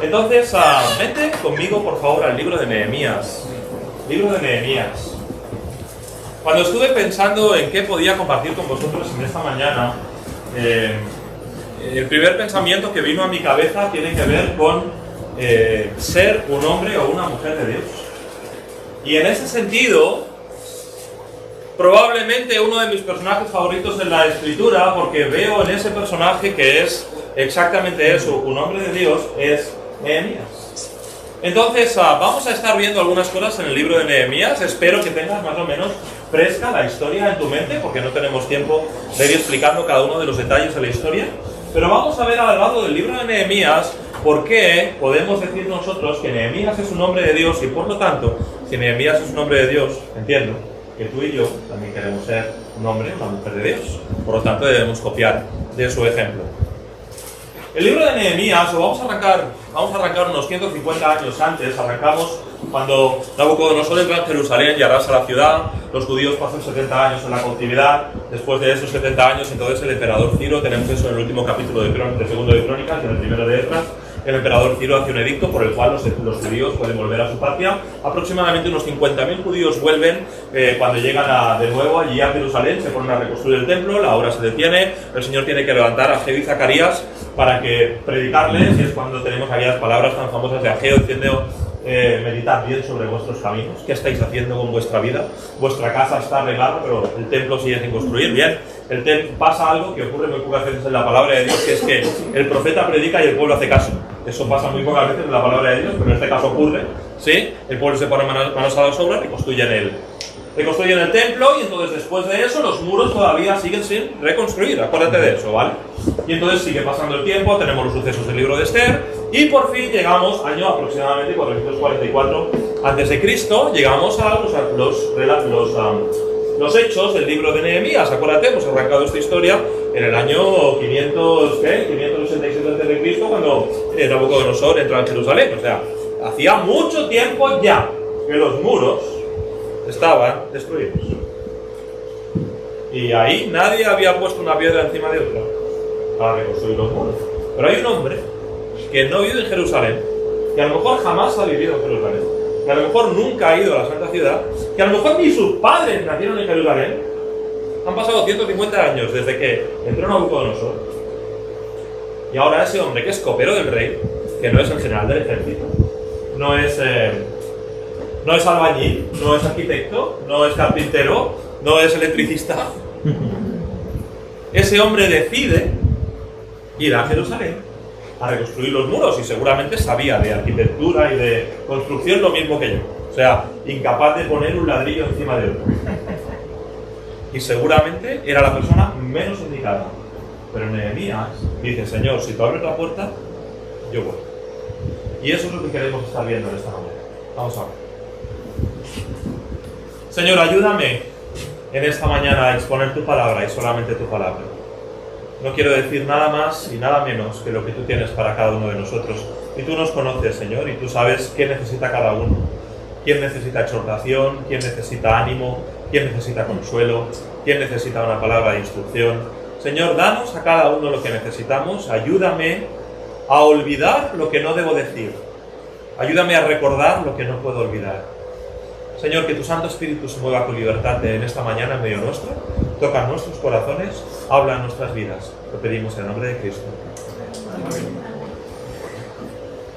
Entonces, vente conmigo, por favor, al libro de Nehemías. Libro de Nehemías. Cuando estuve pensando en qué podía compartir con vosotros en esta mañana, el primer pensamiento que vino a mi cabeza tiene que ver con ser un hombre o una mujer de Dios. Y en ese sentido, probablemente uno de mis personajes favoritos en la Escritura, porque veo en ese personaje que es exactamente eso, un hombre de Dios, es Nehemías. Entonces, vamos a estar viendo algunas cosas en el libro de Nehemías. Espero que tengas más o menos fresca la historia en tu mente, porque no tenemos tiempo de ir explicando cada uno de los detalles de la historia. Pero vamos a ver a lo largo del libro de Nehemías por qué podemos decir nosotros que Nehemías es un hombre de Dios, y por lo tanto, si Nehemías es un hombre de Dios, entiendo que tú y yo también queremos ser un hombre o una mujer de Dios. Por lo tanto, debemos copiar de su ejemplo. El libro de Nehemías, vamos a arrancar unos 150 años antes. Arrancamos cuando Nabucodonosor entra en Jerusalén y arrasa la ciudad. Los judíos pasan 70 años en la cautividad. Después de esos 70 años, entonces el emperador Ciro, tenemos eso en el último capítulo de segundo de Crónicas y en el primero de Esdras. El emperador Ciro hace un edicto por el cual los judíos pueden volver a su patria. Aproximadamente unos 50.000 judíos vuelven cuando llegan de nuevo allí a Jerusalén. Se ponen a reconstruir el templo, la obra se detiene. El Señor tiene que levantar a Ageo y Zacarías para que predicarles, y es cuando tenemos aquellas palabras tan famosas de Ageo diciendo: meditad bien sobre vuestros caminos. ¿Qué estáis haciendo con vuestra vida? Vuestra casa está arreglada, pero el templo sigue sin construir. Bien, pasa algo que ocurre muy pocas veces en la palabra de Dios, que es que el profeta predica y el pueblo hace caso. Eso pasa muy pocas veces en la palabra de Dios, pero en este caso ocurre. ¿Sí? El pueblo se pone manos a las obras, reconstruyen el templo, y entonces después de eso los muros todavía siguen sin reconstruir. Acuérdate de eso, ¿vale? Y entonces sigue pasando el tiempo, tenemos los sucesos del libro de Esther, y por fin llegamos, año aproximadamente 444 a.C., llegamos a los hechos del libro de Nehemías. Acuérdate, hemos arrancado esta historia en el año 587 a.C., cuando Nabucodonosor entra en Jerusalén. O sea, hacía mucho tiempo ya que los muros estaban destruidos. Y ahí nadie había puesto una piedra encima de otra para reconstruir los muros. Pero hay un hombre que no vive en Jerusalén, que a lo mejor jamás ha vivido en Jerusalén, que a lo mejor nunca ha ido a la Santa Ciudad, que a lo mejor ni sus padres nacieron en Jerusalén. Han pasado 150 años desde que entró Nabucodonosor, y ahora ese hombre, que es copero del rey, que no es el general del ejército, no es albañil, no es arquitecto, no es carpintero, no es electricista. Ese hombre decide ir a Jerusalén a reconstruir los muros, y seguramente sabía de arquitectura y de construcción lo mismo que yo. O sea, incapaz de poner un ladrillo encima de otro. Y seguramente era la persona menos indicada. Pero Nehemías dice: Señor, si tú abres la puerta, yo voy. Y eso es lo que queremos estar viendo en esta mañana. Vamos a ver. Señor, ayúdame en esta mañana a exponer tu palabra, y solamente tu palabra. No quiero decir nada más y nada menos que lo que tú tienes para cada uno de nosotros. Y tú nos conoces, Señor, y tú sabes qué necesita cada uno. Quién necesita exhortación, quién necesita ánimo, quién necesita consuelo, quién necesita una palabra de instrucción. Señor, danos a cada uno lo que necesitamos. Ayúdame a olvidar lo que no debo decir. Ayúdame a recordar lo que no puedo olvidar. Señor, que tu Santo Espíritu se mueva con libertad en esta mañana en medio nuestro. Toca nuestros corazones, habla en nuestras vidas. Lo pedimos en el nombre de Cristo. Amén.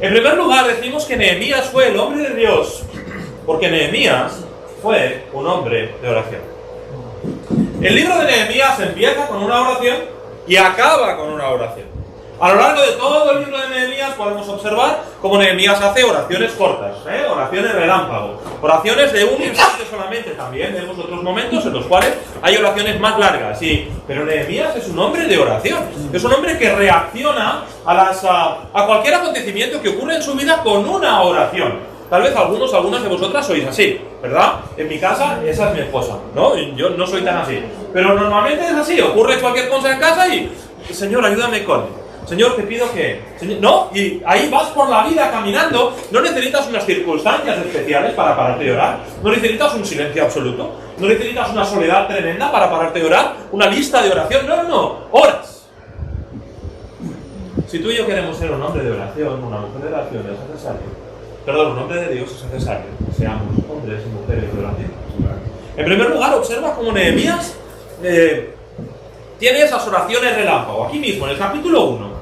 En primer lugar, decimos que Nehemías fue el hombre de Dios, porque Nehemías fue un hombre de oración. El libro de Nehemías empieza con una oración y acaba con una oración. A lo largo de todo el libro de Nehemías podemos observar cómo Nehemías hace oraciones cortas, oraciones relámpago, oraciones de un instante solamente. También vemos otros momentos en los cuales hay oraciones más largas, sí, pero Nehemías es un hombre de oración, es un hombre que reacciona a cualquier acontecimiento que ocurre en su vida con una oración. Tal vez algunas de vosotras sois así, ¿verdad? En mi casa, esa es mi esposa, ¿no? Yo no soy tan así, pero normalmente es así, ocurre cualquier cosa en casa y Señor, ayúdame con... Señor, te pido que... Señor, no, y ahí vas por la vida caminando. No necesitas unas circunstancias especiales para pararte a orar. No necesitas un silencio absoluto. No necesitas una soledad tremenda para pararte a orar. Una lista de oración. No. Oras. Si tú y yo queremos ser un hombre de oración, una mujer de oración, es necesario. Perdón, un hombre de Dios es necesario que seamos hombres y mujeres de oración. En primer lugar, observa cómo Nehemías tiene esas oraciones relámpago. Aquí mismo, en el capítulo 1.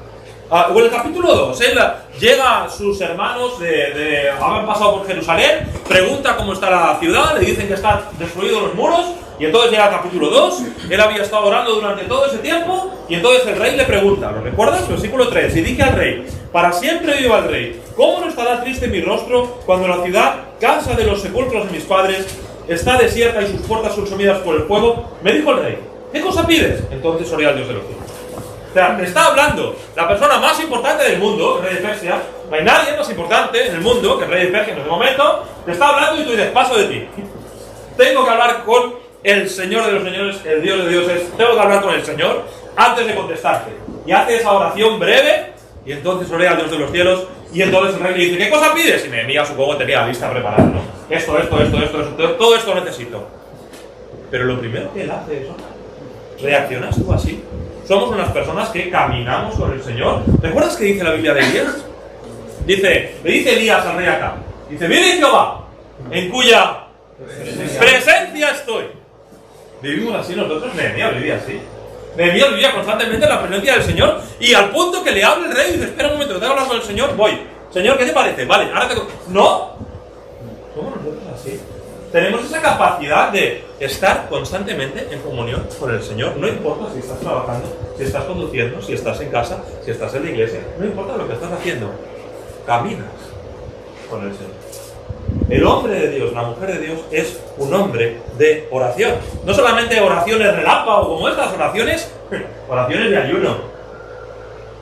O en el capítulo 2, él llega a sus hermanos de haber pasado por Jerusalén, pregunta cómo está la ciudad, le dicen que están destruidos los muros, y entonces llega al capítulo 2, él había estado orando durante todo ese tiempo, y entonces el rey le pregunta, ¿lo recuerdas? Versículo 3, y dije al rey, para siempre viva el rey, ¿cómo no estará triste mi rostro cuando la ciudad, casa de los sepulcros de mis padres, está desierta y sus puertas consumidas por el fuego? Me dijo el rey, ¿qué cosa pides? Entonces oré al Dios de los cielos. O sea, te está hablando la persona más importante del mundo, el rey de Persia. No hay nadie más importante en el mundo que el rey de Persia en este momento. Te está hablando y tú dices, paso de ti. Tengo que hablar con el Señor de los señores, el Dios de dioses. Tengo que hablar con el Señor antes de contestarte. Y hace esa oración breve, y entonces oré al Dios de los cielos, y entonces el rey le dice, ¿qué cosa pides? Y Nehemías supongo tenía la lista preparada, ¿no? Esto, todo esto necesito. Pero lo primero que él hace es, ¿reaccionas tú así? Somos unas personas que caminamos con el Señor. ¿Recuerdas qué dice la Biblia de Elías? Le dice Elías al rey Acab, dice, vive Jehová, en cuya presencia estoy. Vivimos así nosotros. Nehemías vivía así. Nehemías vivía constantemente en la presencia del Señor, y al punto que le habla el rey y dice, espera un momento, te voy a hablar con el Señor, voy. Señor, ¿qué te parece? Vale, ahora te... ¿No? Somos nosotros así. Tenemos esa capacidad de estar constantemente en comunión con el Señor. No importa si estás trabajando, si estás conduciendo, si estás en casa, si estás en la iglesia. No importa lo que estás haciendo. Caminas con el Señor. El hombre de Dios, la mujer de Dios, es un hombre de oración. No solamente oraciones relámpago como estas, oraciones de ayuno.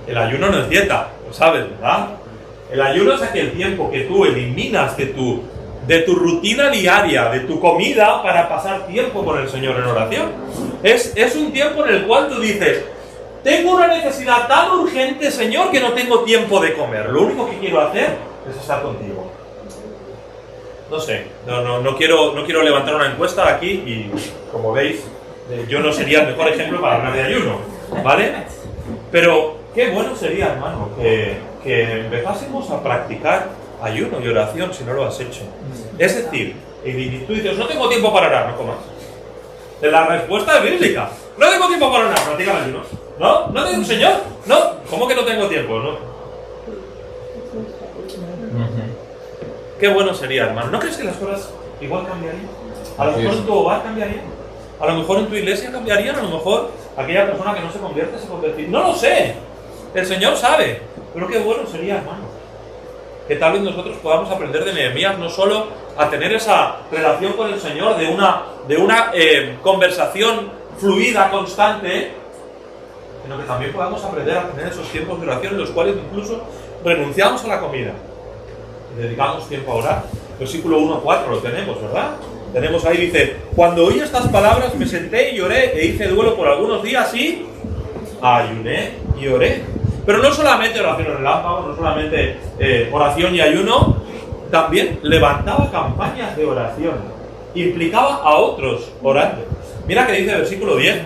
El ayuno no es dieta, lo sabes, ¿verdad? El ayuno es aquel tiempo que tú eliminas de tu rutina diaria, de tu comida, para pasar tiempo con el Señor en oración. Es un tiempo en el cual tú dices, tengo una necesidad tan urgente, Señor, que no tengo tiempo de comer. Lo único que quiero hacer es estar contigo. No sé, no quiero levantar una encuesta aquí y, como veis, yo no sería el mejor ejemplo para hablar de ayuno, ¿vale? Pero qué bueno sería, hermano, que empezásemos a practicar ayuno y oración si no lo has hecho. Es decir, y tú dices, no tengo tiempo para orar, no comas. La respuesta es bíblica. No tengo tiempo para orar, practica el ayuno. ¿No? ¿No tengo, Señor? No. ¿Cómo que no tengo tiempo? No. Qué bueno sería, hermano. ¿No crees que las cosas igual cambiarían? A lo mejor en tu hogar cambiarían. A lo mejor en tu iglesia cambiarían. A lo mejor aquella persona que no se convierte se convertiría. No lo sé. El Señor sabe. Pero qué bueno sería, hermano, que tal vez nosotros podamos aprender de Nehemías no solo a tener esa relación con el Señor de una conversación fluida, constante, sino que también podamos aprender a tener esos tiempos de oración en los cuales incluso renunciamos a la comida y dedicamos tiempo a orar. Versículo 1-4 lo tenemos, ¿verdad? Tenemos ahí, dice, cuando oí estas palabras me senté y lloré e hice duelo por algunos días y ayuné y oré. Pero no solamente oración relámpago, no solamente oración y ayuno, también levantaba campañas de oración, implicaba a otros orando. Mira que dice el versículo 10,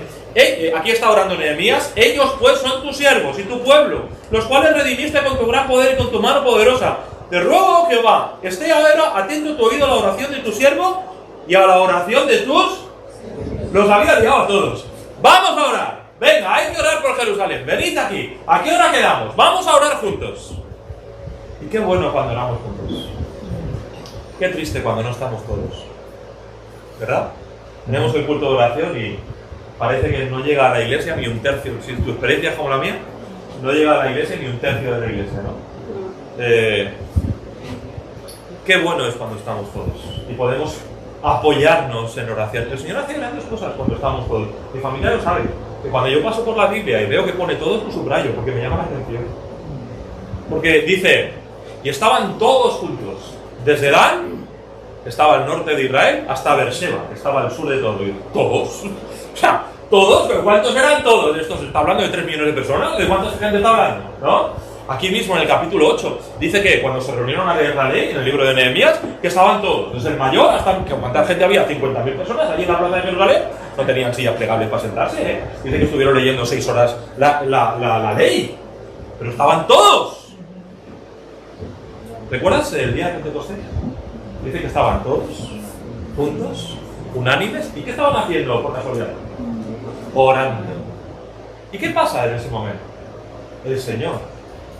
aquí está orando Nehemías, ellos pues son tus siervos y tu pueblo, los cuales redimiste con tu gran poder y con tu mano poderosa. Te ruego, Jehová, que esté ahora atento tu oído a la oración de tu siervo y a la oración de tus... Los había liado a todos. Vamos a orar. Venga, hay que orar por Jerusalén. Venid aquí. ¿A qué hora quedamos? Vamos a orar juntos. Y qué bueno cuando oramos juntos. Qué triste cuando no estamos todos. ¿Verdad? Tenemos el culto de oración y parece que no llega a la iglesia ni un tercio. Si tu experiencia es como la mía, no llega a la iglesia ni un tercio de la iglesia, ¿no? Qué bueno es cuando estamos todos y podemos apoyarnos en oración. El Señor hace grandes cosas cuando estamos todos. Mi familia lo sabe, que cuando yo paso por la Biblia y veo que pone todos, lo subrayo porque me llama la atención. Porque dice, y estaban todos juntos, desde Dan, que estaba al norte de Israel, hasta Beersheba, que estaba al sur de todo. Y todos. O sea, todos, pero ¿cuántos eran todos? Esto se está hablando de 3 millones de personas. ¿De cuánta gente está hablando? ¿No? Aquí mismo en el capítulo 8 dice que cuando se reunieron a leer la ley en el libro de Nehemías, que estaban todos, desde el mayor hasta que cuánta gente había, 50.000 personas allí en la plaza de Jerusalén, no tenían sillas plegables para sentarse, ¿eh? Dice que estuvieron leyendo 6 horas la ley. pero estaban todos. ¿Recuerdas el día de Pentecostés? Dice que estaban todos juntos, unánimes. ¿Y qué estaban haciendo por casualidad? Orando. ¿Y qué pasa en ese momento? El Señor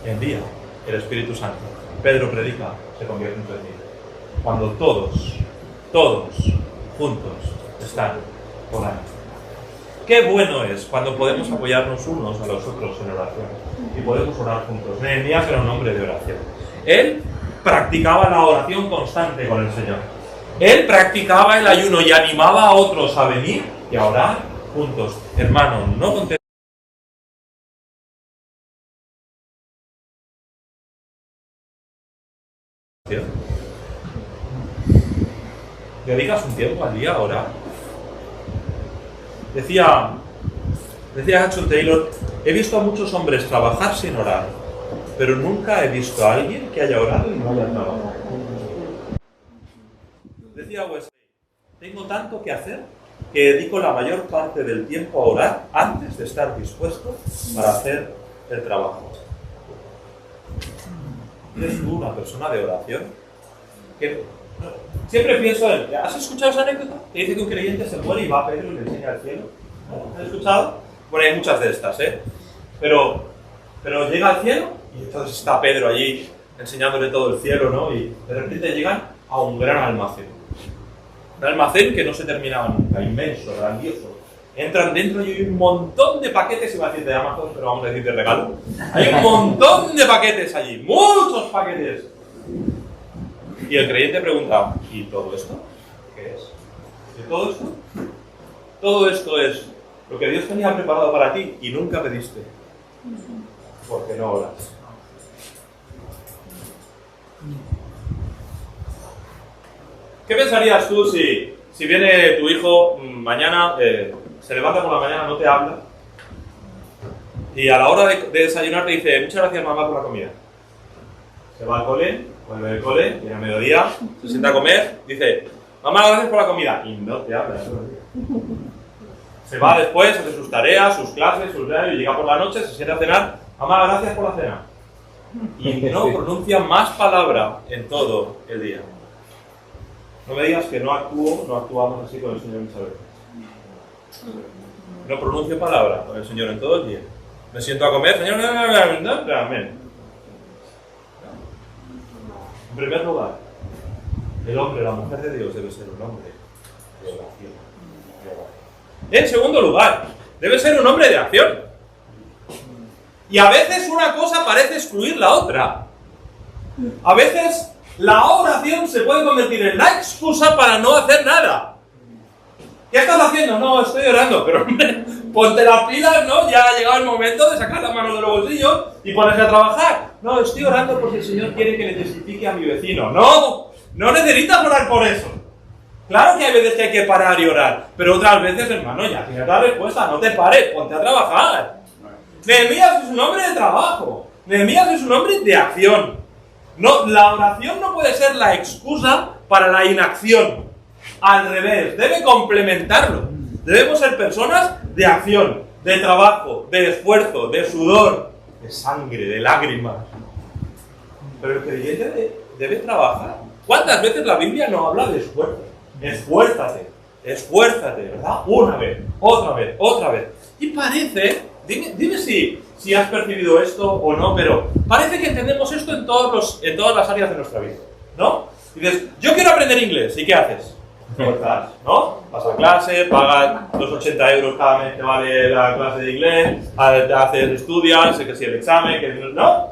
envía el Espíritu Santo. Pedro predica, se convierte en 3.000. Cuando todos juntos están orando. Qué bueno es cuando podemos apoyarnos unos a los otros en oración y podemos orar juntos. Nehemías era un hombre de oración. Él practicaba la oración constante con el Señor. Él practicaba el ayuno y animaba a otros a venir y a orar juntos. Hermano, no contestes. ¿Dedicas un tiempo al día a orar? Decía Hudson Taylor, he visto a muchos hombres trabajar sin orar, pero nunca he visto a alguien que haya orado y no haya trabajado. Decía Wesley, tengo tanto que hacer que dedico la mayor parte del tiempo a orar antes de estar dispuesto para hacer el trabajo. ¿Eres tú una persona de oración? Siempre pienso en... ¿Has escuchado esa anécdota? Que dice que un creyente se muere y va a Pedro y le enseña el cielo. ¿Has escuchado? Bueno, hay muchas de estas, Pero llega al cielo y entonces está Pedro allí enseñándole todo el cielo, ¿no? Y de repente llegan a un gran almacén. Un almacén que no se terminaba nunca, inmenso, grandioso. Entran dentro y hay un montón de paquetes, iba a decir de Amazon, pero vamos a decir de regalo. Hay un montón de paquetes allí, muchos paquetes. Y el creyente pregunta, ¿y todo esto? ¿Qué es? ¿Y todo esto? Todo esto es lo que Dios tenía preparado para ti y nunca pediste. Porque no oras. ¿Qué pensarías tú si viene tu hijo mañana, se levanta por la mañana, no te habla, y a la hora de desayunar te dice, muchas gracias mamá por la comida? Se va al cole, vuelve del cole, viene a mediodía, se sienta a comer, dice, mamá, gracias por la comida, y no te habla. Se va después, hace sus tareas, sus clases, sus horarios, y llega por la noche, se sienta a cenar, mamá, gracias por la cena. Y no pronuncia más palabra en todo el día. No me digas que no actuamos así con el Señor muchas veces. No pronuncio palabra con el Señor en todo el día. Me siento a comer, Señor, amén. En primer lugar, el hombre, la mujer de Dios debe ser un hombre de oración. En segundo lugar, debe ser un hombre de acción. Y a veces una cosa parece excluir la otra. A veces la oración se puede convertir en la excusa para no hacer nada. ¿Qué estás haciendo? No, estoy orando, pero hombre, ponte las pilas, ¿no? Ya ha llegado el momento de sacar las manos de los bolsillos y ponerse a trabajar. No, estoy orando porque el Señor quiere que le testifique a mi vecino. No necesitas orar por eso. Claro que hay veces que hay que parar y orar, pero otras veces, hermano, ya tienes la respuesta, no te pares, ponte a trabajar. Nehemías es un hombre de trabajo, Nehemías es un hombre de acción. No, la oración no puede ser la excusa para la inacción. Al revés, debe complementarlo. Debemos ser personas de acción, de trabajo, de esfuerzo, de sudor, de sangre, de lágrimas. Pero el creyente debe trabajar. ¿Cuántas veces la Biblia no habla de esfuerzo? Esfuérzate, ¿verdad? Una vez, otra vez. Y parece, dime si has percibido esto o no, pero parece que entendemos esto en todas las áreas de nuestra vida, ¿no? Dices, yo quiero aprender inglés, ¿y qué haces? Esfuerzas, ¿no? Vas a clase, pagas los 80 euros cada mes que vale la clase de inglés, estudias, que si el examen, que no.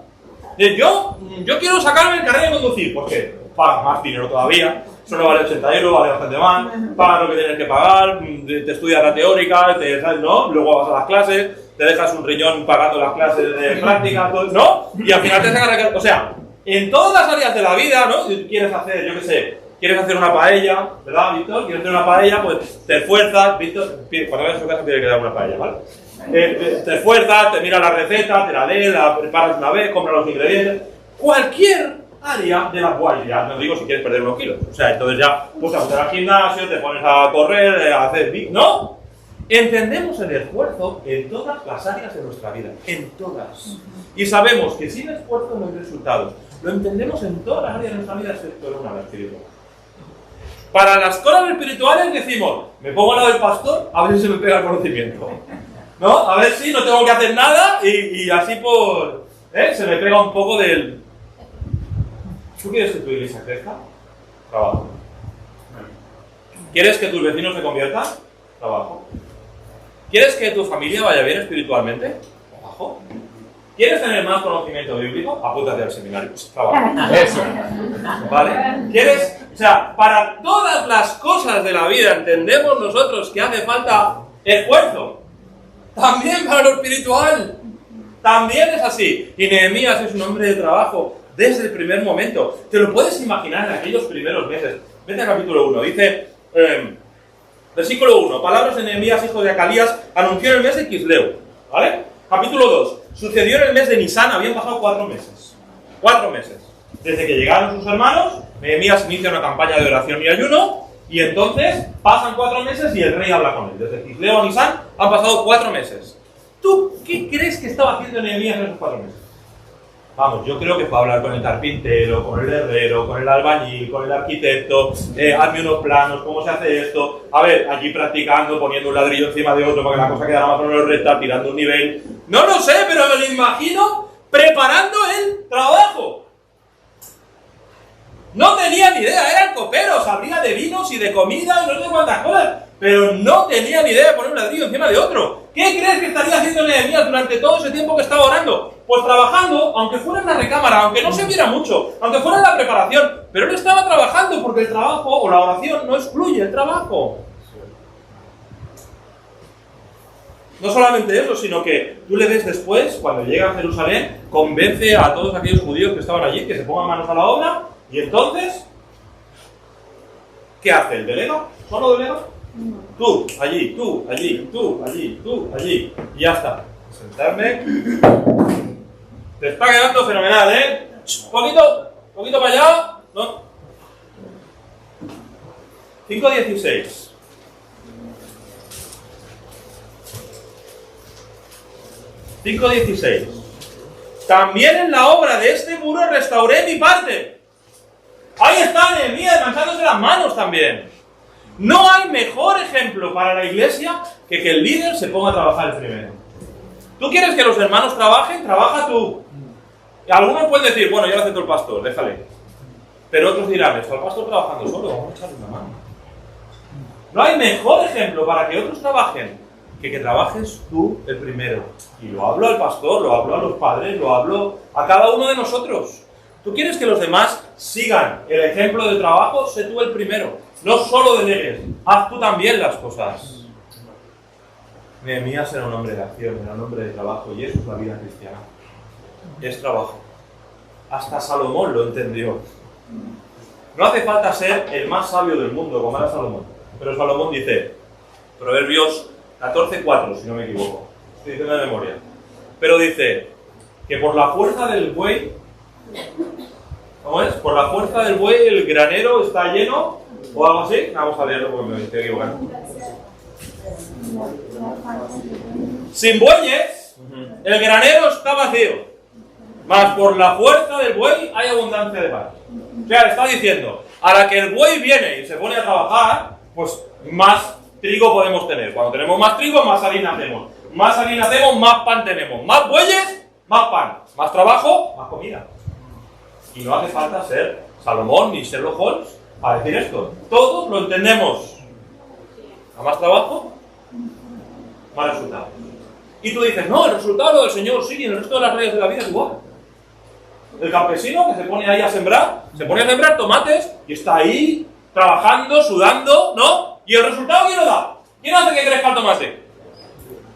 Yo quiero sacarme el carnet de conducir, ¿por qué? Pagas más dinero todavía. Eso no vale 80 euros, vale bastante más, pagas lo que tienes que pagar, te estudias la teórica, ¿no? Luego vas a las clases, te dejas un riñón pagando las clases de práctica, ¿no? Y al final te sacas o sea, en todas las áreas de la vida, ¿no? Si quieres hacer, yo qué sé, quieres hacer una paella, ¿verdad, Víctor? Quieres hacer una paella, pues te esfuerzas, Víctor, cuando vayas a su casa tiene que dar una paella, ¿vale? Te esfuerzas, te miras la receta, te la lees, la preparas una vez, compras los ingredientes, cualquier área de la cual, ya no digo si quieres perder unos kilos, o sea, entonces ya pues te apuntas al gimnasio, te pones a correr, a hacer, ¿no? Entendemos el esfuerzo en todas las áreas de nuestra vida, en todas. Y sabemos que sin esfuerzo no hay resultados. Lo entendemos en todas las áreas de nuestra vida, excepto en una, la espiritual. Para las cosas espirituales decimos, me pongo al lado del pastor, a ver si se me pega el conocimiento. ¿No? A ver si no tengo que hacer nada y así por... se me pega un poco del... ¿Tú quieres que tu iglesia crezca? Trabajo. ¿Quieres que tus vecinos se conviertan? Trabajo. ¿Quieres que tu familia vaya bien espiritualmente? Trabajo. ¿Quieres tener más conocimiento bíblico? Apúntate al seminario. Trabajo. Eso. ¿Vale? ¿Quieres? O sea, para todas las cosas de la vida entendemos nosotros que hace falta esfuerzo. También para lo espiritual. También es así. Y Nehemías es un hombre de trabajo desde el primer momento. Te lo puedes imaginar en aquellos primeros meses. Vete al capítulo 1. Dice, versículo 1. Palabras de Nehemías, hijo de Acalías, anunció en el mes de Quisleu. ¿Vale? Capítulo 2. Sucedió en el mes de Nisán, habían pasado 4 meses. 4 meses. Desde que llegaron sus hermanos, Nehemías inicia una campaña de oración y ayuno, y entonces pasan 4 meses y el rey habla con él. Desde Quisleu a Nisán han pasado 4 meses. ¿Tú qué crees que estaba haciendo Nehemías en esos 4 meses? Vamos, yo creo que fue a hablar con el carpintero, con el herrero, con el albañil, con el arquitecto, hazme unos planos, cómo se hace esto, a ver, allí practicando, poniendo un ladrillo encima de otro para que la cosa quedara más o menos recta, tirando un nivel. No lo sé, pero me lo imagino preparando el trabajo. No tenía ni idea, eran coperos, sabría de vinos y de comida y no sé cuántas cosas, pero no tenía ni idea de poner un ladrillo encima de otro. ¿Qué crees que estaría haciendo Nehemías durante todo ese tiempo que estaba orando? Pues trabajando, aunque fuera en la recámara, aunque no se viera mucho, aunque fuera en la preparación, pero él estaba trabajando porque el trabajo o la oración no excluye el trabajo. No solamente eso, sino que tú le ves después, cuando llega a Jerusalén, convence a todos aquellos judíos que estaban allí que se pongan manos a la obra, y entonces, ¿qué hace? ¿El delega? ¿Solo delega? Tú, allí, tú, allí, tú, allí, tú, allí. Y ya está. Sentarme. Te está quedando fenomenal, ¿eh? Poquito para allá. No. 5:16. También en la obra de este muro restauré mi parte. Ahí está Nehemías manchándose las manos también. No hay mejor ejemplo para la iglesia que el líder se ponga a trabajar el primero. ¿Tú quieres que los hermanos trabajen? Trabaja tú. Y algunos pueden decir, bueno, ya lo hace todo el pastor, déjale. Pero otros dirán, está el pastor trabajando solo, vamos a echarle una mano. No hay mejor ejemplo para que otros trabajen que trabajes tú el primero. Y lo hablo al pastor, lo hablo a los padres, lo hablo a cada uno de nosotros. ¿Tú quieres que los demás sigan el ejemplo de trabajo? Sé tú el primero. No solo delegues, haz tú también las cosas. Nehemías era un hombre de acción, era un hombre de trabajo, y eso es la vida cristiana. Es trabajo. Hasta Salomón lo entendió. No hace falta ser el más sabio del mundo, como era Salomón. Pero Salomón dice, Proverbios 14:4, si no me equivoco. Estoy diciendo de memoria. Pero dice que por la fuerza del buey, ¿cómo es? Por la fuerza del buey el granero está lleno, o algo así. Vamos a leerlo porque me estoy equivocando. Sin bueyes, el granero está vacío. Mas por la fuerza del buey hay abundancia de pan. O sea, está diciendo, a la que el buey viene y se pone a trabajar, pues más trigo podemos tener. Cuando tenemos más trigo, más harina hacemos. Más harina hacemos, más pan tenemos. Más bueyes, más pan. Más trabajo, más comida. Y no hace falta ser Salomón ni Sherlock Holmes para decir esto. Todos lo entendemos. A más trabajo, más resultados. Y tú dices, no, el resultado lo del Señor, sí, y en el resto de las áreas de la vida es igual. El campesino que se pone ahí a sembrar, se pone a sembrar tomates y está ahí trabajando, sudando, ¿no? ¿Y el resultado quién lo da? ¿Quién hace que crezca el tomate?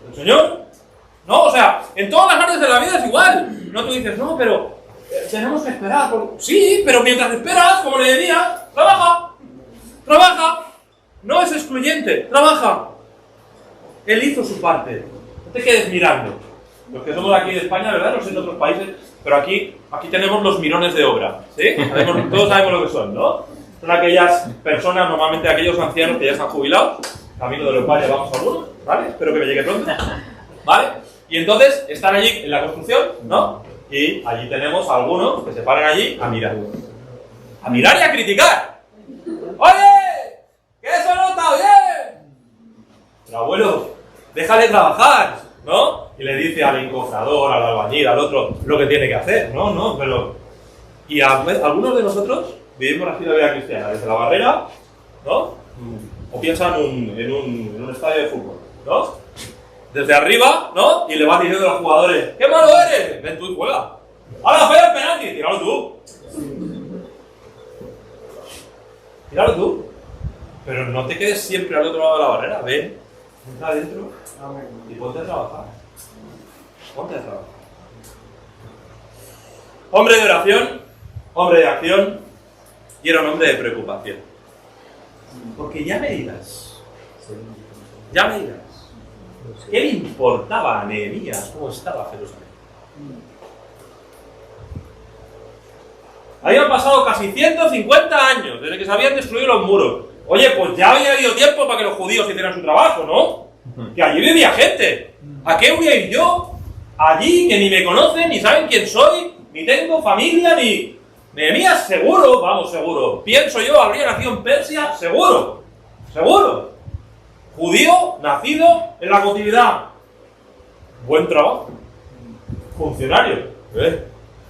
¿El Señor? No, o sea, en todas las áreas de la vida es igual. No, tú dices, no, pero tenemos que esperar. Sí, pero mientras esperas, como le diría, trabaja. No es excluyente, trabaja. Él hizo su parte. No te quedes mirando. Los que somos aquí de España, ¿verdad? No sé en otros países, pero aquí tenemos los mirones de obra, ¿sí? Todos sabemos lo que son, ¿no? Son aquellas personas, normalmente aquellos ancianos que ya están jubilados, camino de lo cual llevamos algunos, ¿vale? Espero que me llegue pronto, ¿vale? Y entonces están allí en la construcción, ¿no? Y allí tenemos a algunos que se paran allí a mirar. A mirar y a criticar. ¡Oye! ¿Qué se nota, oye? Pero abuelo, déjale trabajar, ¿no? Y le dice al encofrador, al albañil, al otro, lo que tiene que hacer, ¿no? No, pero... Y algunos de nosotros vivimos así la vida cristiana, desde la barrera, ¿no? O piensan en un estadio de fútbol, ¿no? Desde arriba, ¿no? Y le vas diciendo a los jugadores, ¡qué malo eres! Ven tú y juega. ¡Ahora falla el penalti! ¡Tíralo tú! Tíralo tú. Pero no te quedes siempre al otro lado de la barrera. Ven, entra adentro y ponte a trabajar. Ponte a trabajar. Hombre de oración, hombre de acción y era un hombre de preocupación. Porque ya me dirás, ¿qué le importaba a Nehemías cómo estaba Jerusalén? Habían pasado casi 150 años desde que se habían destruido los muros. Oye, pues ya había habido tiempo para que los judíos hicieran su trabajo, ¿no? Que allí vivía gente. ¿A qué voy a ir yo? Allí, que ni me conocen, ni saben quién soy, ni tengo familia, ni... Nehemías seguro, vamos, seguro. Pienso yo, habría nacido en Persia, seguro. Seguro. Judío, nacido en la cautividad. Buen trabajo. Funcionario.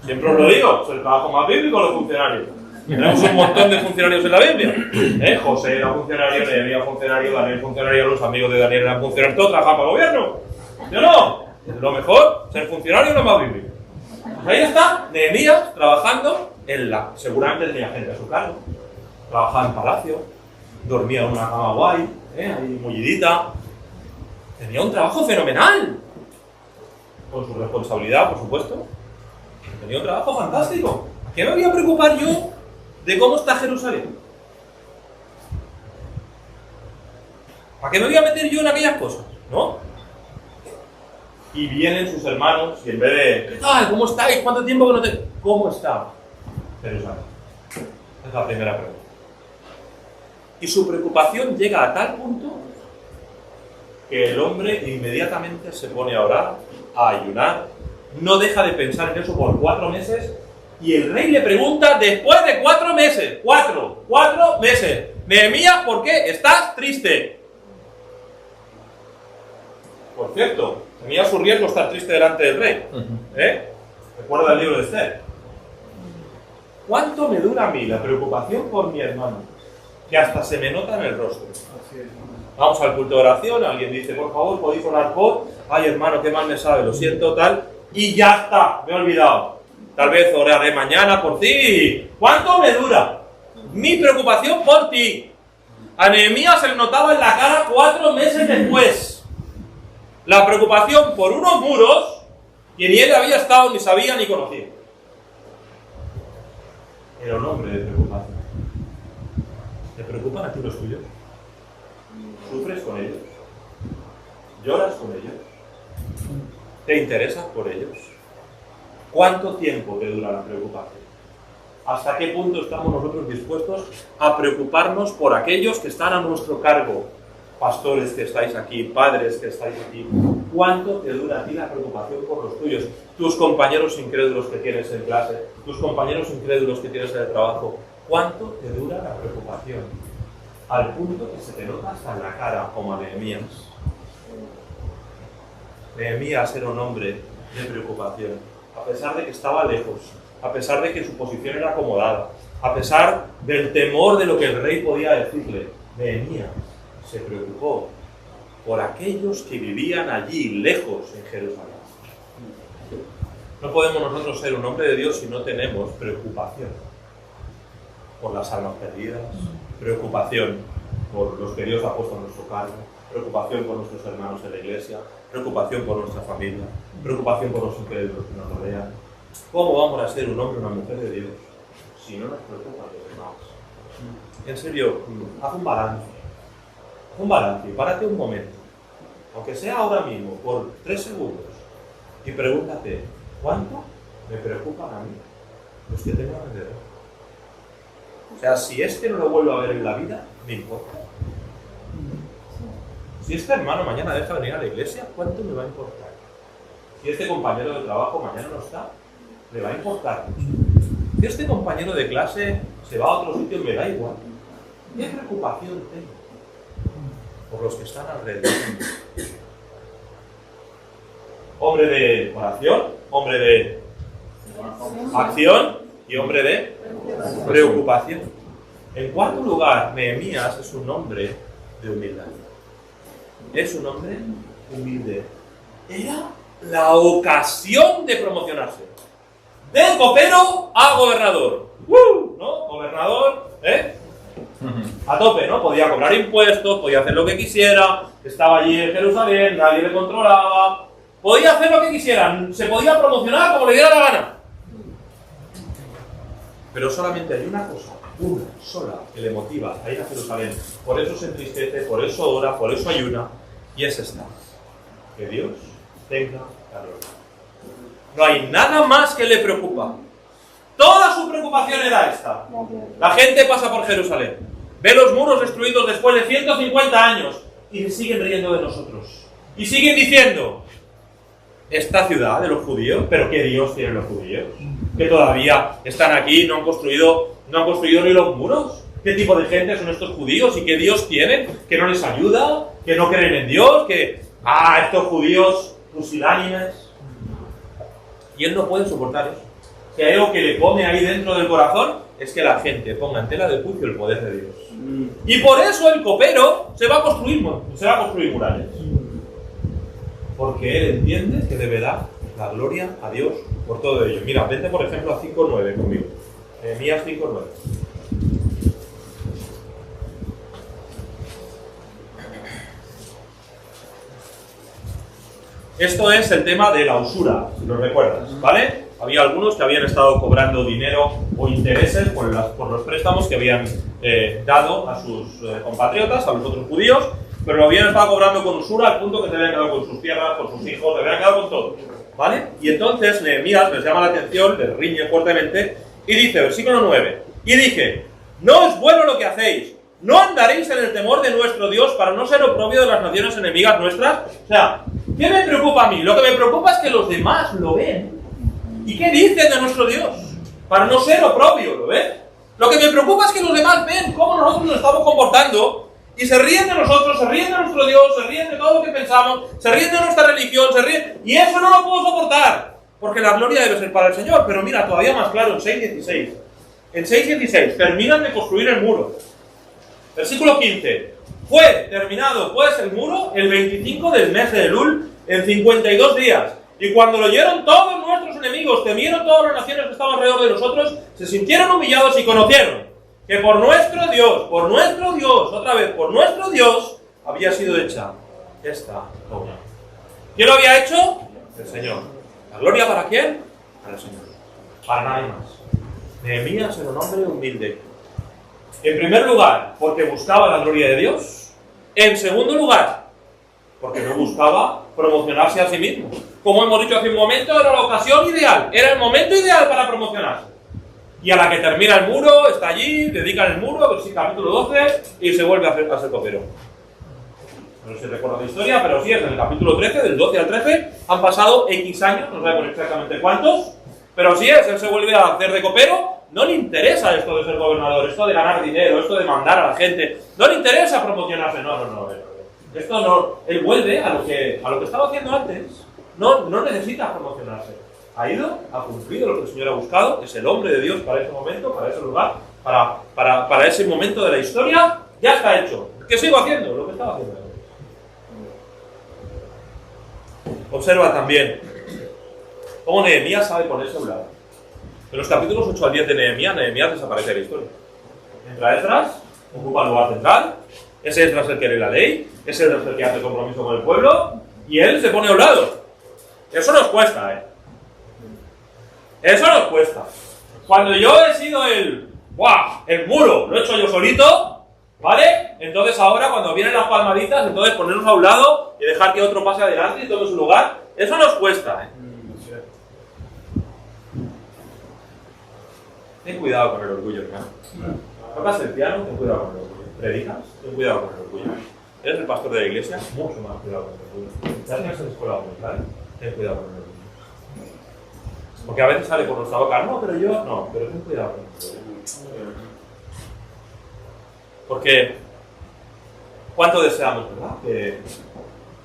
Siempre os lo digo, es el trabajo más bíblico los funcionarios. Tenemos un montón de funcionarios en la Biblia. José era funcionario, Nehemías funcionario, Daniel funcionario, los amigos de Daniel eran funcionarios, todos trabajaban para el gobierno. ¿Sí o no? Lo mejor, ser funcionario es lo más bíblico. Pues ahí está Nehemías trabajando seguramente tenía gente a su cargo. Trabajaba en palacio, dormía en una cama guay, ahí mullidita. Tenía un trabajo fenomenal. Con su responsabilidad, por supuesto. Tenía un trabajo fantástico. ¿A qué me voy a preocupar yo de cómo está Jerusalén? ¿A qué me voy a meter yo en aquellas cosas? ¿No? Y vienen sus hermanos y en vez de ¿qué tal? ¿Cómo estáis? ¿Cuánto tiempo que no te...? ¿Cómo está Jerusalén? Es la primera pregunta. Y su preocupación llega a tal punto que el hombre inmediatamente se pone a orar, a ayunar, no deja de pensar en eso por 4 meses y el rey le pregunta después de 4 meses, 4 meses, Nehemías, ¿por qué estás triste? Por cierto, tenía su riesgo estar triste delante del rey. Recuerda el libro de Esther. ¿Cuánto me dura a mí la preocupación por mi hermano? Que hasta se me nota en el rostro. Vamos al culto de oración, alguien dice, por favor, ¿podéis orar por? Ay, hermano, qué mal me sabe, lo siento, tal. Y ya está, me he olvidado. Tal vez oraré mañana por ti. ¿Cuánto me dura mi preocupación por ti? A Nehemías se le notaba en la cara 4 meses después. La preocupación por unos muros que ni él había estado, ni sabía, ni conocía. Era un hombre de preocupación. ¿Te preocupan a ti los tuyos? ¿Sufres con ellos? ¿Lloras con ellos? ¿Te interesas por ellos? ¿Cuánto tiempo te dura la preocupación? ¿Hasta qué punto estamos nosotros dispuestos a preocuparnos por aquellos que están a nuestro cargo? Pastores que estáis aquí, padres que estáis aquí. ¿Cuánto te dura a ti la preocupación por los tuyos? Tus compañeros incrédulos que tienes en clase, tus compañeros incrédulos que tienes en el trabajo. ¿Cuánto te dura la preocupación? Al punto que se te nota hasta en la cara, como a Nehemías. Nehemías era un hombre de preocupación, a pesar de que estaba lejos, a pesar de que su posición era acomodada, a pesar del temor de lo que el rey podía decirle. Nehemías se preocupó por aquellos que vivían allí, lejos, en Jerusalén. No podemos nosotros ser un hombre de Dios si no tenemos preocupación por las almas perdidas, preocupación por los que Dios ha puesto a nuestro cargo, preocupación por nuestros hermanos en la iglesia, preocupación por nuestra familia, preocupación por los incrédulos que nos rodean. ¿Cómo vamos a ser un hombre o una mujer de Dios si no nos preocupan los demás? En serio, haz un balance. Un balance, párate un momento, aunque sea ahora mismo, por 3 segundos, y pregúntate, ¿cuánto me preocupan a mí los que tengo alrededor? O sea, si no lo vuelvo a ver en la vida, me importa. Si este hermano mañana deja de venir a la iglesia, ¿cuánto me va a importar? Si este compañero de trabajo mañana no está, ¿le va a importar mucho? Si este compañero de clase se va a otro sitio, me da igual. ¿Qué preocupación tengo por los que están alrededor? Hombre de oración, hombre de acción y hombre de preocupación. En cuarto lugar, Nehemías es un hombre de humildad. Es un hombre humilde. Era la ocasión de promocionarse. De copero a gobernador. ¿No? Gobernador, a tope, ¿no? Podía cobrar impuestos, podía hacer lo que quisiera, estaba allí en Jerusalén, nadie le controlaba. Podía hacer lo que quisiera, se podía promocionar como le diera la gana. Pero solamente hay una cosa, una sola, que le motiva a ir a Jerusalén. Por eso se entristece, por eso ora, por eso ayuna. Y es esta: que Dios tenga la gloria. No hay nada más que le preocupa. Toda su preocupación era esta. La gente pasa por Jerusalén, ve los muros destruidos después de 150 años y se siguen riendo de nosotros. Y siguen diciendo: esta ciudad de los judíos, ¿pero qué Dios tienen los judíos? Que todavía están aquí, no han construido ni los muros. ¿Qué tipo de gente son estos judíos y qué Dios tienen? ¿Que no les ayuda? ¿Que no creen en Dios? ¿Que, estos judíos pusilánimes? Y él no puede soportar eso. Si hay algo que le pone ahí dentro del corazón, es que la gente ponga en tela de juicio el poder de Dios. Y por eso el copero se va a construir murales. Porque él entiende que debe dar la gloria a Dios por todo ello. Mira, vente por ejemplo a 5.9 conmigo. Nehemías 5.9. Esto es el tema de la usura, si lo recuerdas, ¿vale? Había algunos que habían estado cobrando dinero o intereses por los préstamos que habían dado a sus compatriotas, a los otros judíos, pero lo habían estado cobrando con usura al punto que se habían quedado con sus tierras, con sus hijos, se habían quedado con todo, ¿vale? Y entonces Nehemías les llama la atención, les riñe fuertemente y dice, versículo 9, y dije, no es bueno lo que hacéis, no andaréis en el temor de nuestro Dios para no ser oprobio de las naciones enemigas nuestras. O sea, ¿qué me preocupa a mí? Lo que me preocupa es que los demás lo ven. ¿Y qué dicen de nuestro Dios? Para no ser oprobio, ¿lo ves? Lo que me preocupa es que los demás ven cómo nosotros nos estamos comportando y se ríen de nosotros, se ríen de nuestro Dios, se ríen de todo lo que pensamos, se ríen de nuestra religión, se ríen... Y eso no lo puedo soportar, porque la gloria debe ser para el Señor. Pero mira, todavía más claro, en 6.16. En 6.16, terminan de construir el muro. Versículo 15. Fue terminado pues el muro el 25 del mes de Elul en 52 días. Y cuando lo oyeron todos nuestros enemigos, temieron todas las naciones que estaban alrededor de nosotros, se sintieron humillados y conocieron que por nuestro Dios, otra vez, por nuestro Dios, había sido hecha esta obra. ¿Quién lo había hecho? El Señor. ¿La gloria para quién? Para el Señor. Para nadie más. Nehemías era un hombre humilde. En primer lugar, porque buscaba la gloria de Dios. En segundo lugar, porque no buscaba promocionarse a sí mismo. Como hemos dicho hace un momento, era la ocasión ideal. Era el momento ideal para promocionarse. Y a la que termina el muro, está allí, dedican el muro, capítulo 12, y se vuelve a ser copero. No sé si recuerdo la historia, pero sí, es en el capítulo 13, del 12 al 13, han pasado X años, no sabemos exactamente cuántos, pero así es, él se vuelve a hacer de copero. No le interesa esto de ser gobernador, esto de ganar dinero, esto de mandar a la gente. No le interesa promocionarse, no. Esto no, él vuelve a lo que estaba haciendo antes. No necesita promocionarse. Ha ido, ha cumplido lo que el Señor ha buscado, es el hombre de Dios para ese momento, para ese lugar, para ese momento de la historia, ya está hecho. ¿Qué sigo haciendo? Lo que estaba haciendo antes. Observa también cómo Nehemías sabe ponerse a un lado. En los capítulos 8 al 10 de Nehemías desaparece de la historia. Entra Esdras, ocupa el lugar central, ese Esdras el que lee la ley, ese Esdras el que hace compromiso con el pueblo, y él se pone a un lado. Eso nos cuesta, Eso nos cuesta. Cuando yo he sido el muro, lo he hecho yo solito, ¿vale? Entonces ahora cuando vienen las palmaditas, entonces ponernos a un lado y dejar que otro pase adelante y tome su lugar, eso nos cuesta, Ten cuidado con el orgullo, hermano. Tocas el piano, ten cuidado con el orgullo. Predicas, ten cuidado con el orgullo. eres el pastor de la iglesia, mucho más cuidado con el orgullo. Ya tienes en la escuela, ¿vale? Ten cuidado con el orgullo. Porque a veces sale por nuestra boca, no, pero yo, no, pero ten cuidado con el orgullo. Porque, ¿cuánto deseamos, verdad?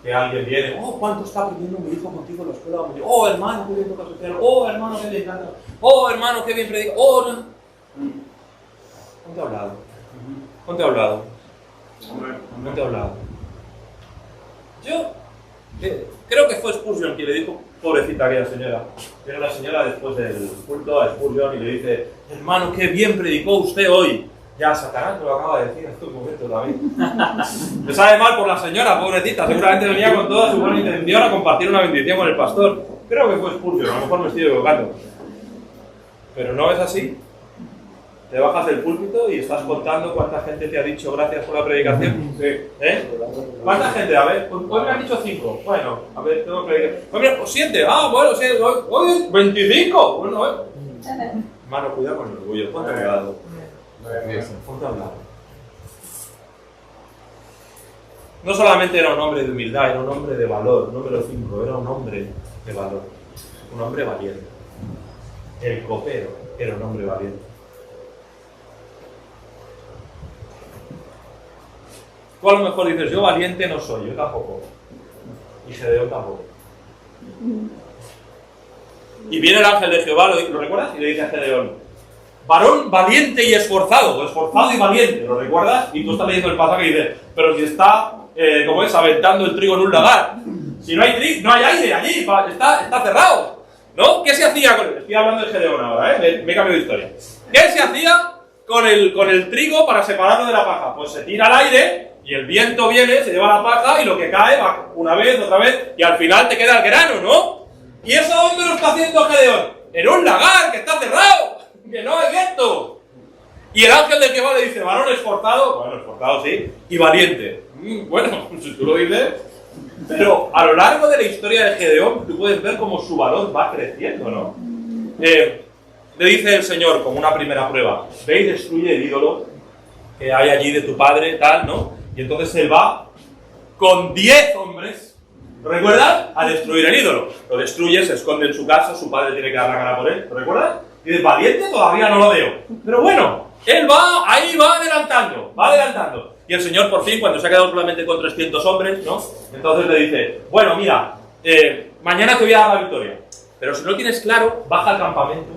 Que alguien viene, oh, ¿cuánto está aprendiendo mi hijo contigo en la escuela? Oh, hermano, qué bien toca social. Oh, hermano, qué bien canta. Oh, hermano, qué bien predica. Oh, no. ¿Cuánto he hablado? ¿Cuánto he hablado? ¿Cuánto he hablado? Yo creo que fue Spurgeon quien le dijo, pobrecita aquella señora. Era la señora después del culto a Spurgeon y le dice, hermano, qué bien predicó usted hoy. Ya, Satanás me lo acaba de decir hace un momento también. Me sabe mal por la señora, pobrecita. Seguramente venía con toda su buena intención a compartir una bendición con el pastor. Creo que fue Spurgeon, a lo mejor me estoy equivocando. Pero no es así. Te bajas del púlpito y estás contando cuánta gente te ha dicho gracias por la predicación. Sí. ¿Cuánta gente? A ver, hoy me han dicho 5. Bueno, a ver, tengo que predicar. Pues mira, pues 7. Ah, bueno, 7. Hoy 25. Bueno, Hermano, cuidado con el orgullo. Ponte cuidado. Ponte hablado. No solamente era un hombre de humildad, era un hombre de valor. Número 5, era un hombre de valor. Un hombre valiente. El copero era un hombre valiente. Tú a lo mejor dices, yo valiente no soy, yo tampoco. Y Gedeón tampoco. Y viene el ángel de Jehová, ¿lo recuerdas? Y le dice a Gedeón, varón valiente y esforzado, o esforzado y valiente, ¿lo recuerdas? Y tú estás leyendo el pasaje y dices, pero si está, como es, aventando el trigo en un lagar. Si no hay trigo, no hay aire allí, está cerrado. ¿No? ¿Qué se hacía con él? Estoy hablando de Gedeón ahora, me cambio de historia. ¿Qué se hacía con el trigo para separarlo de la paja? Pues se tira al aire y el viento viene, se lleva la paja y lo que cae va una vez, otra vez y al final te queda el grano, ¿no? ¿Y eso dónde lo está haciendo Gedeón? En un lagar que está cerrado, que no hay viento. Y el ángel de Jehová le dice, varón esforzado, bueno, esforzado sí, y valiente. Bueno, si tú lo dices, pero a lo largo de la historia de Gedeón tú puedes ver cómo su valor va creciendo, ¿no? Le dice el Señor como una primera prueba, ve y destruye el ídolo que hay allí de tu padre, tal, ¿no? Y entonces él va con 10 hombres, ¿recuerdas? A destruir el ídolo. Lo destruye, se esconde en su casa, su padre tiene que dar la cara por él, ¿recuerdas? Y dice, valiente todavía no lo veo. Pero bueno, él va adelantando. Y el Señor por fin, cuando se ha quedado solamente con 300 hombres, ¿no? Entonces le dice, bueno, mira, mañana te voy a dar la victoria. Pero si no tienes claro, baja al campamento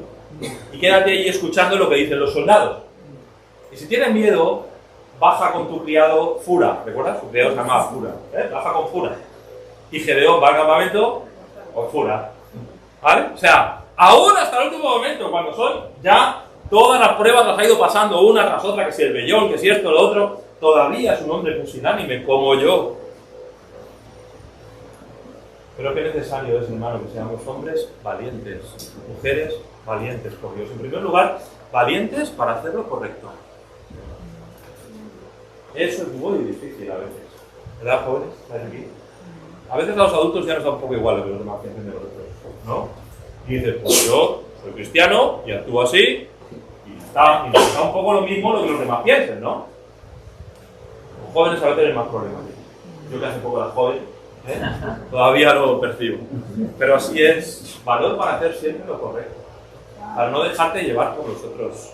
y quédate ahí escuchando lo que dicen los soldados. Y si tienes miedo, baja con tu criado Fura. ¿Recuerdas? Su criado se llamaba Fura. Baja con Fura. Y Gedeón va al campamento con Fura. ¿Vale? O sea, aún hasta el último momento, cuando son ya todas las pruebas las ha ido pasando una tras otra, que si el vellón, que si esto, lo otro, todavía es un hombre pusilánime como yo. Pero qué necesario es, hermano, que seamos hombres valientes, mujeres valientes por Dios. En primer lugar, valientes para hacer lo correcto. Eso es muy difícil a veces. ¿Verdad, jóvenes? ¿Estáis aquí? A veces a los adultos ya nos da un poco igual lo que los demás piensen de nosotros, ¿no? Y dices, pues yo soy cristiano y actúo así, y nos da un poco lo mismo lo que los demás piensen, ¿no? Los jóvenes a veces hay más problemas. Yo que hace poco era joven, todavía lo percibo. Pero así es, valor para hacer siempre lo correcto. Para no dejarte llevar por los otros.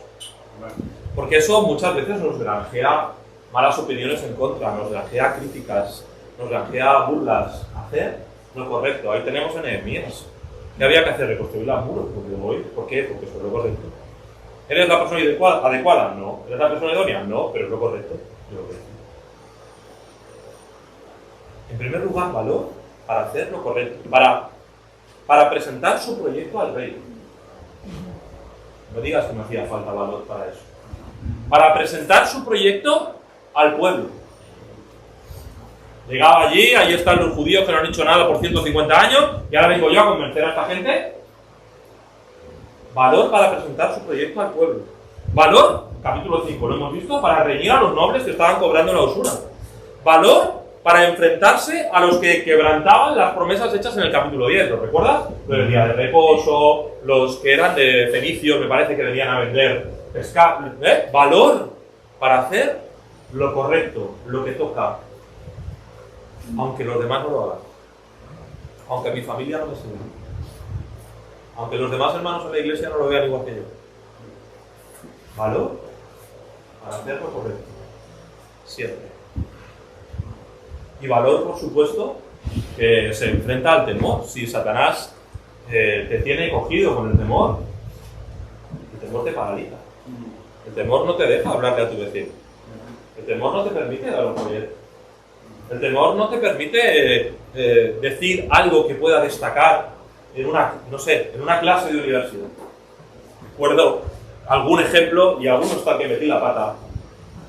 Porque eso muchas veces nos granjea malas opiniones en contra, nos granjea críticas, nos granjea burlas. Hacer lo correcto. Ahí tenemos a Nehemías. ¿Qué había que hacer? Reconstruir los muros. ¿Por qué? Porque eso es lo correcto. ¿Eres la persona adecuada? No. ¿Eres la persona idónea? No, pero es lo correcto. En primer lugar, valor para hacer lo correcto. Para presentar su proyecto al rey. No digas que me hacía falta valor para eso. Para presentar su proyecto al pueblo. Llegaba allí están los judíos que no han hecho nada por 150 años, y ahora vengo yo a convencer a esta gente. Valor para presentar su proyecto al pueblo. Valor, capítulo 5, lo hemos visto, para reñir a los nobles que estaban cobrando la usura. Valor para enfrentarse a los que quebrantaban las promesas hechas en el capítulo 10, ¿lo recuerdas? Los día de reposo, los que eran de fenicios, me parece que venían a vender pescado. Valor para hacer lo correcto, lo que toca. aunque los demás no lo hagan, aunque mi familia no me siga, aunque los demás hermanos en la iglesia no lo vean igual que yo. Valor para hacer lo correcto, siempre. Y valor, por supuesto, que se enfrenta al temor. Si Satanás te tiene cogido con el temor te paraliza. El temor no te deja hablarle a tu vecino. El temor no te permite dar un folleto. El temor no te permite decir algo que pueda destacar en una clase de universidad. Recuerdo algún ejemplo, y alguno está que metí la pata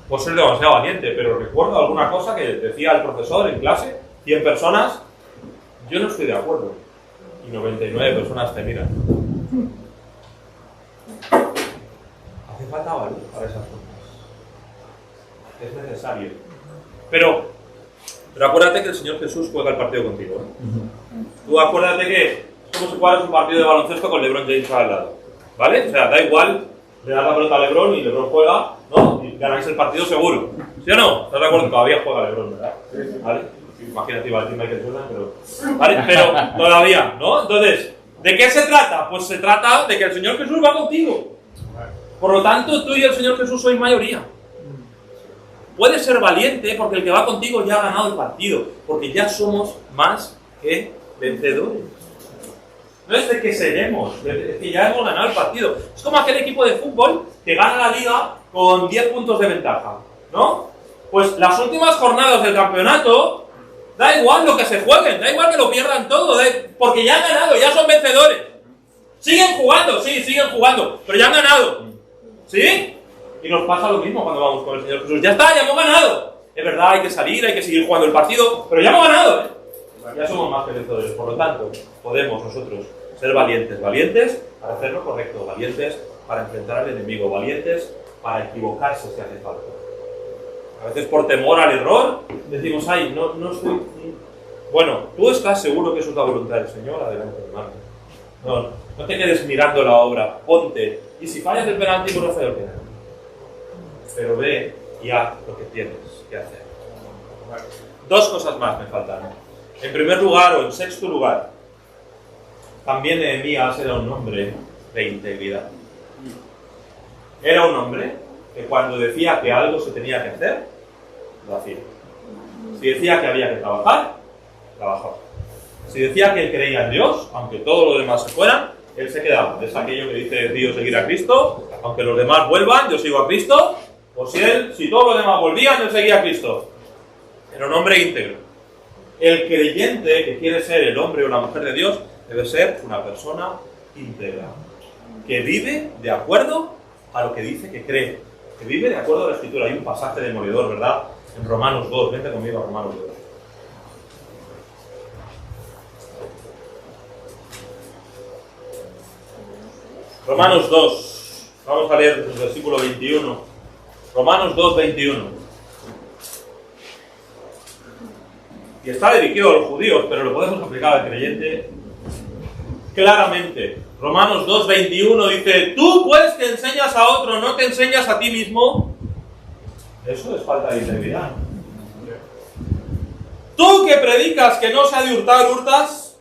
por ser demasiado valiente, pero recuerdo alguna cosa que decía el profesor en clase, 100 personas, yo no estoy de acuerdo, y 99 personas te miran. Hace falta valor para esas cosas. Es necesario. Pero acuérdate que el Señor Jesús juega el partido contigo, ¿eh? Tú acuérdate que es como si jugaras un partido de baloncesto con LeBron James al lado, ¿vale? O sea, da igual, le das la pelota a LeBron y LeBron juega, ¿no? Y ganáis el partido seguro. ¿Sí o no? ¿Estás de acuerdo? Todavía juega LeBron, ¿verdad? ¿Vale? Imagínate, iba a decir Michael Jordan, pero... ¿vale? Pero todavía, ¿no? Entonces, ¿de qué se trata? Pues se trata de que el Señor Jesús va contigo. Por lo tanto, tú y el Señor Jesús sois mayoría. Puedes ser valiente porque el que va contigo ya ha ganado el partido, porque ya somos más que vencedores. No es de que seremos, es que ya hemos ganado el partido. Es como aquel equipo de fútbol que gana la liga con 10 puntos de ventaja, ¿no? Pues las últimas jornadas del campeonato, da igual lo que se jueguen, da igual que lo pierdan todo, porque ya han ganado, ya son vencedores. Siguen jugando, sí, siguen jugando, pero ya han ganado. ¿Sí? Y nos pasa lo mismo cuando vamos con el Señor Jesús. Ya está, ya hemos ganado. Es verdad, hay que salir, hay que seguir jugando el partido, pero ya hemos ganado, ¿eh? Ya somos más que vencedores. Por lo tanto, podemos nosotros ser valientes. Valientes para hacer lo correcto. Valientes para enfrentar al enemigo. Valientes para equivocarse si hace falta. A veces por temor al error decimos, ay, no estoy... Bueno, tú estás seguro que eso es la voluntad del Señor. Adelante, hermano. No te quedes mirando la obra. Ponte. Y si fallas el penalti, pues no fue el penalti. Pero ve y haz lo que tienes que hacer. Dos cosas más me faltan. En primer lugar, o en sexto lugar, también Nehemías era un hombre de integridad. Era un hombre que cuando decía que algo se tenía que hacer, lo hacía. Si decía que había que trabajar, trabajaba. Si decía que él creía en Dios, aunque todos los demás se fueran, él se quedaba. Es aquello que dice Dios seguir a Cristo, aunque los demás vuelvan, yo sigo a Cristo. O si todos los demás volvían, él seguía a Cristo. Era un hombre íntegro. El creyente que quiere ser el hombre o la mujer de Dios debe ser una persona íntegra, que vive de acuerdo a lo que dice que cree, que vive de acuerdo a la Escritura. Hay un pasaje demoledor, ¿verdad? En Romanos 2, vente conmigo a Romanos 2. Romanos 2, vamos a leer el versículo 21. Romanos 2, 21. Y está dirigido a los judíos, pero lo podemos aplicar al creyente claramente. Romanos 2, 21 dice, tú pues que enseñas a otro, no te enseñas a ti mismo. Eso es falta de integridad. Tú que predicas que no se ha de hurtar, hurtas.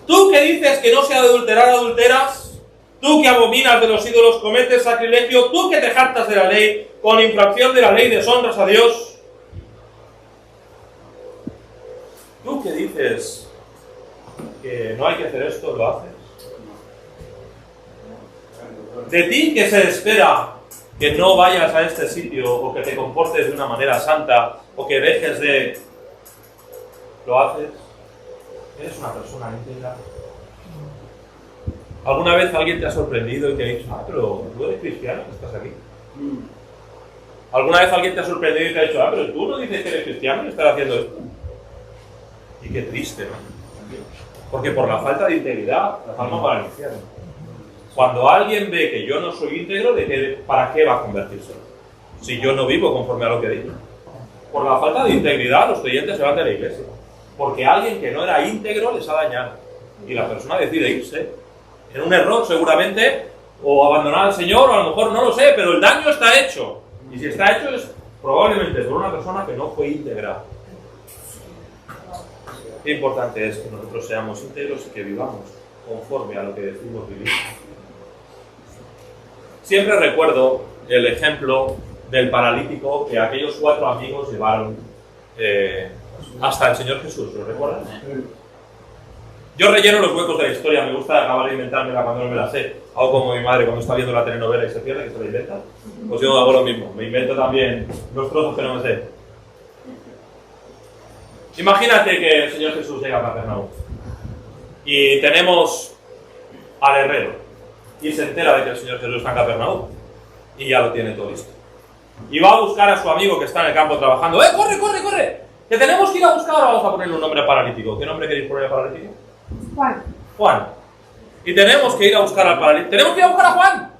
Tú que dices que no se ha de adulterar, adulteras. Tú que abominas de los ídolos, cometes sacrilegio. Tú que te jactas de la ley, con infracción de la ley deshonras a Dios. Tú que dices que no hay que hacer esto, lo haces. De ti que se espera que no vayas a este sitio, o que te comportes de una manera santa, o que dejes de... lo haces. Eres una persona íntegra. ¿Alguna vez alguien te ha sorprendido y te ha dicho, pero tú eres cristiano, que estás aquí? ¿Alguna vez alguien te ha sorprendido y te ha dicho, pero tú no dices que eres cristiano y estás haciendo esto? Y qué triste, ¿no? Porque por la falta de integridad, las almas van al infierno. Cuando alguien ve que yo no soy íntegro, ¿para qué va a convertirse? Si yo no vivo conforme a lo que digo. Por la falta de integridad, los creyentes se van de la iglesia. Porque alguien que no era íntegro les ha dañado. Y la persona decide irse. En un error, seguramente, o abandonar al Señor, o a lo mejor no lo sé, pero el daño está hecho. Y si está hecho es probablemente por una persona que no fue íntegra. qué importante es que nosotros seamos íntegros y que vivamos conforme a lo que decimos vivir. Siempre recuerdo el ejemplo del paralítico que aquellos 4 amigos llevaron hasta el Señor Jesús. ¿Lo recuerdan? Yo relleno los huecos de la historia, me gusta acabar de inventármela cuando no me la sé. Hago como mi madre cuando está viendo la telenovela y se pierde, que se la inventa. Pues yo hago lo mismo, me invento también los trozos que no me sé. Imagínate que el Señor Jesús llega a Capernaum y tenemos al herrero y se entera de que el Señor Jesús está en Capernaum y ya lo tiene todo listo. Y va a buscar a su amigo que está en el campo trabajando. ¡Corre, corre, corre! Que tenemos que ir a buscar. Vamos a ponerle un nombre paralítico. ¿Qué nombre queréis poner al paralítico? Juan. Juan. Y tenemos que ir a buscar al paralítico. ¡Tenemos que ir a buscar a Juan!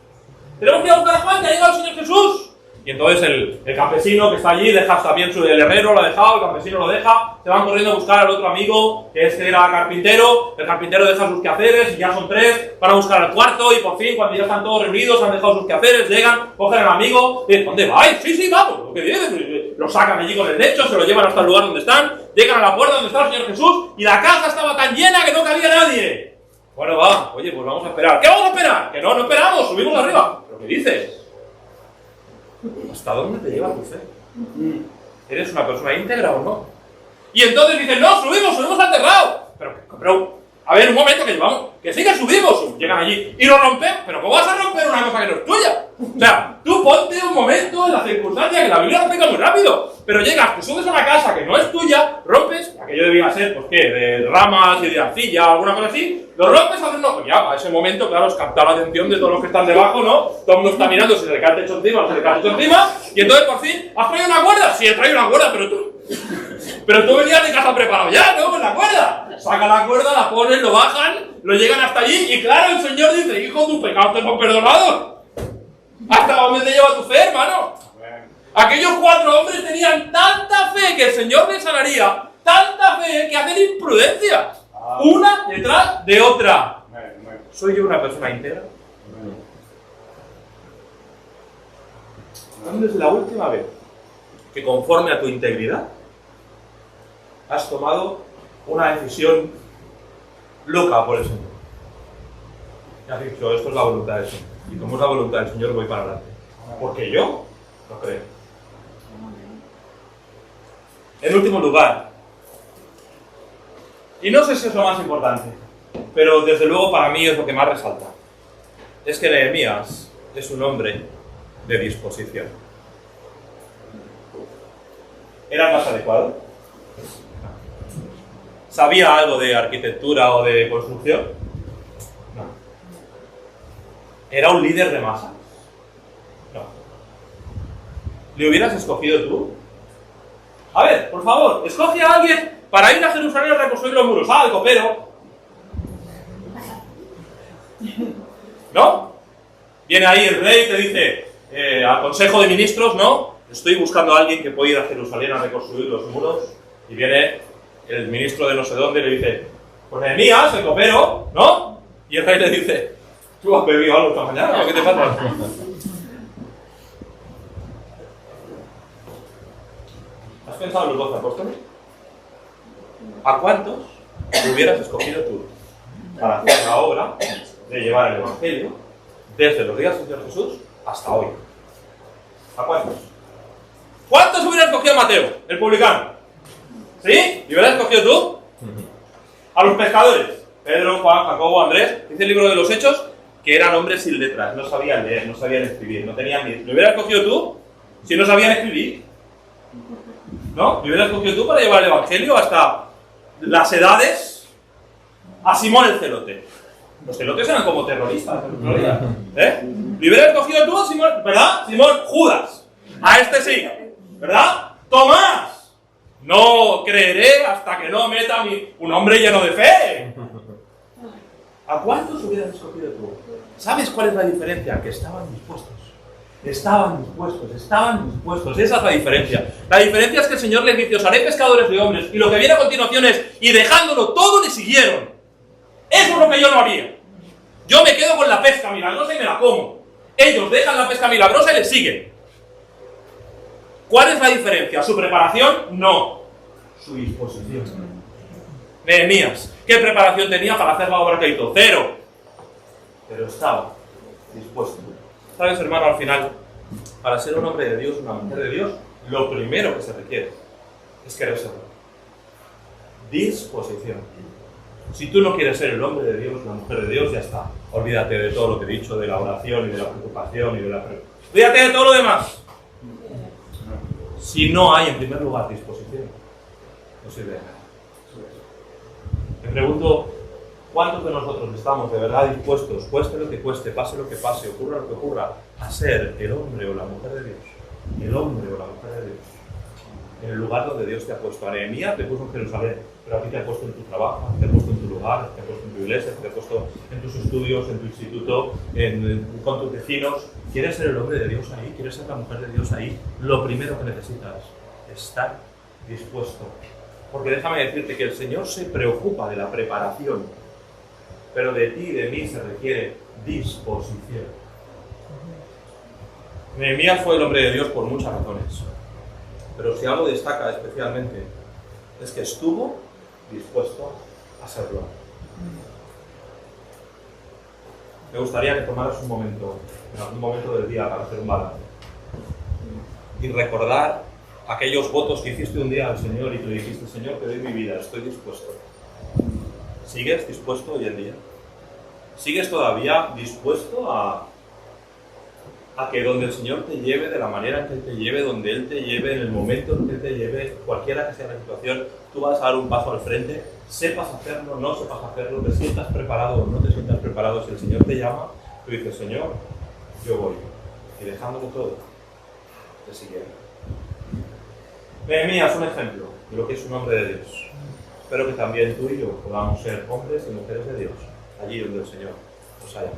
¡Tenemos que ir a buscar a Juan! ¡Que ha llegado el Señor Jesús! Y entonces el campesino que está allí deja también el herrero lo ha dejado, el campesino lo deja, se van corriendo a buscar al otro amigo que era carpintero, el carpintero deja sus quehaceres y ya son 3, van a buscar al cuarto y por fin cuando ya están todos reunidos, han dejado sus quehaceres, llegan, cogen al amigo, ¿dónde vais? Sí, vamos, lo que dices, lo sacan allí con el lecho, se lo llevan hasta el lugar donde están, llegan a la puerta donde está el Señor Jesús y la casa estaba tan llena que no cabía nadie. Bueno, va, oye, pues vamos a esperar. ¿Qué vamos a esperar? Que no esperamos, subimos arriba. ¿Pero qué dices? ¿Hasta dónde te lleva tu fe? ¿Eres una persona íntegra o no? Y entonces dicen, no, subimos al terrado. Pero, a ver, un momento que llevamos, que sí que subimos. Llegan allí y lo rompen, pero ¿cómo vas a romper una cosa que no es tuya? O sea, tú ponte un momento en la circunstancia, que la Biblia lo explica muy rápido. Pero llegas, te subes a una casa que no es tuya, rompes, aquello debía ser, pues qué, de ramas y de arcilla, alguna cosa así, lo rompes, haces no, ya, a ese momento, claro, es captar la atención de todos los que están debajo, ¿no? Todo el mundo está mirando si se le cae el techo encima o se le cae el techo encima, y entonces por fin, ¿has traído una cuerda? Sí, he traído una cuerda, pero tú venías de casa preparado ya, ¿no? Con la cuerda. Saca la cuerda, la ponen, lo bajan, lo llegan hasta allí, y claro, el Señor dice, hijo, tus pecados te son perdonados. ¿Hasta dónde te lleva tu fe, hermano? Aquellos 4 hombres tenían tanta fe que el Señor les sanaría, tanta fe que hacen imprudencia, una detrás de otra. ¿Soy yo una persona íntegra? ¿Cuándo es la última vez que conforme a tu integridad has tomado una decisión loca por el Señor? Y has dicho, esto es la voluntad del Señor. Y como es la voluntad del Señor, voy para adelante. Porque yo no creo. En último lugar, y no sé si es lo más importante, pero desde luego para mí es lo que más resalta, es que Nehemías es un hombre de disposición. ¿Era el más adecuado? ¿Sabía algo de arquitectura o de construcción? No. ¿Era un líder de masas? No. ¿Le hubieras escogido tú? A ver, por favor, escoge a alguien para ir a Jerusalén a reconstruir los muros. Ah, el copero. ¿No? Viene ahí el rey y te dice, al consejo de ministros, ¿no? Estoy buscando a alguien que pueda ir a Jerusalén a reconstruir los muros. Y viene el ministro de no sé dónde y le dice, pues Nehemías, el copero, ¿no? Y el rey le dice, ¿tú has bebido algo esta mañana o qué te pasa? ¿Has pensado en los 12 apóstoles? ¿A cuántos hubieras escogido tú para hacer la obra de llevar el Evangelio desde los días del Señor Jesús hasta hoy? ¿A cuántos? ¿Cuántos hubieras escogido a Mateo, el publicano? ¿Sí? ¿Y hubieras escogido tú? A los pescadores, Pedro, Juan, Jacobo, Andrés, dice el libro de los Hechos, que eran hombres sin letras, no sabían leer, no sabían escribir, no tenían ni... ¿Lo hubieras escogido tú? Si no sabían escribir. ¿No? ¿Lo hubieras escogido tú para llevar el Evangelio hasta las edades? A Simón el Celote. Los celotes eran como terroristas. ¿Eh? ¿Lo hubieras escogido tú a Simón? ¿Verdad? Simón, Judas. A este sí. ¿Verdad? Tomás. No creeré hasta que no meta un hombre lleno de fe. ¿A cuántos hubieras escogido tú? ¿Sabes cuál es la diferencia? Que estaban dispuestos. Estaban dispuestos. Esa es la diferencia. La diferencia es que el Señor les dice, os haré pescadores de hombres. Y lo que viene a continuación es, y dejándolo todo le siguieron. Eso es lo que yo no haría. Yo me quedo con la pesca milagrosa y me la como. Ellos dejan la pesca milagrosa y le siguen. ¿Cuál es la diferencia? ¿Su preparación? No. Su disposición. Nehemías, ¿qué preparación tenía para hacer la obra que hizo? Cero. Pero estaba dispuesto. ¿Sabes, hermano? Al final, para ser un hombre de Dios, una mujer de Dios, lo primero que se requiere es querer serlo. Disposición. Si tú no quieres ser el hombre de Dios, la mujer de Dios, ya está. Olvídate de todo lo que he dicho, de la oración y de la preocupación y de la... Olvídate de todo lo demás. Si no hay, en primer lugar, disposición, no sirve de nada. Me pregunto, ¿cuántos de nosotros estamos de verdad dispuestos, cueste lo que cueste, pase lo que pase, ocurra lo que ocurra, a ser el hombre o la mujer de Dios? El hombre o la mujer de Dios. En el lugar donde Dios te ha puesto. A Nehemías te puso en Jerusalén, pero a ti te ha puesto en tu trabajo, te ha puesto en tu lugar, te ha puesto en tu iglesia, te ha puesto en tus estudios, en tu instituto, con tus vecinos. ¿Quieres ser el hombre de Dios ahí? ¿Quieres ser la mujer de Dios ahí? Lo primero que necesitas es estar dispuesto. Porque déjame decirte que el Señor se preocupa de la preparación, pero de ti y de mí se requiere disposición. Nehemías fue el hombre de Dios por muchas razones, pero si algo destaca especialmente es que estuvo dispuesto a serlo. Me gustaría que tomaras un momento, en algún momento del día, para hacer un balance y recordar aquellos votos que hiciste un día al Señor y tú dijiste: Señor, te doy mi vida, estoy dispuesto. ¿Sigues dispuesto hoy en día? ¿Sigues todavía dispuesto a que donde el Señor te lleve, de la manera en que Él te lleve, donde Él te lleve, en el momento en que Él te lleve, cualquiera que sea la situación, tú vas a dar un paso al frente, sepas hacerlo, no sepas hacerlo, te sientas preparado o no te sientas preparado? Si el Señor te llama, tú dices: Señor, yo voy, y dejándolo todo, te siguiera. Nehemías es un ejemplo de lo que es un hombre de Dios. Espero que también tú y yo podamos ser hombres y mujeres de Dios, allí donde el Señor nos haya.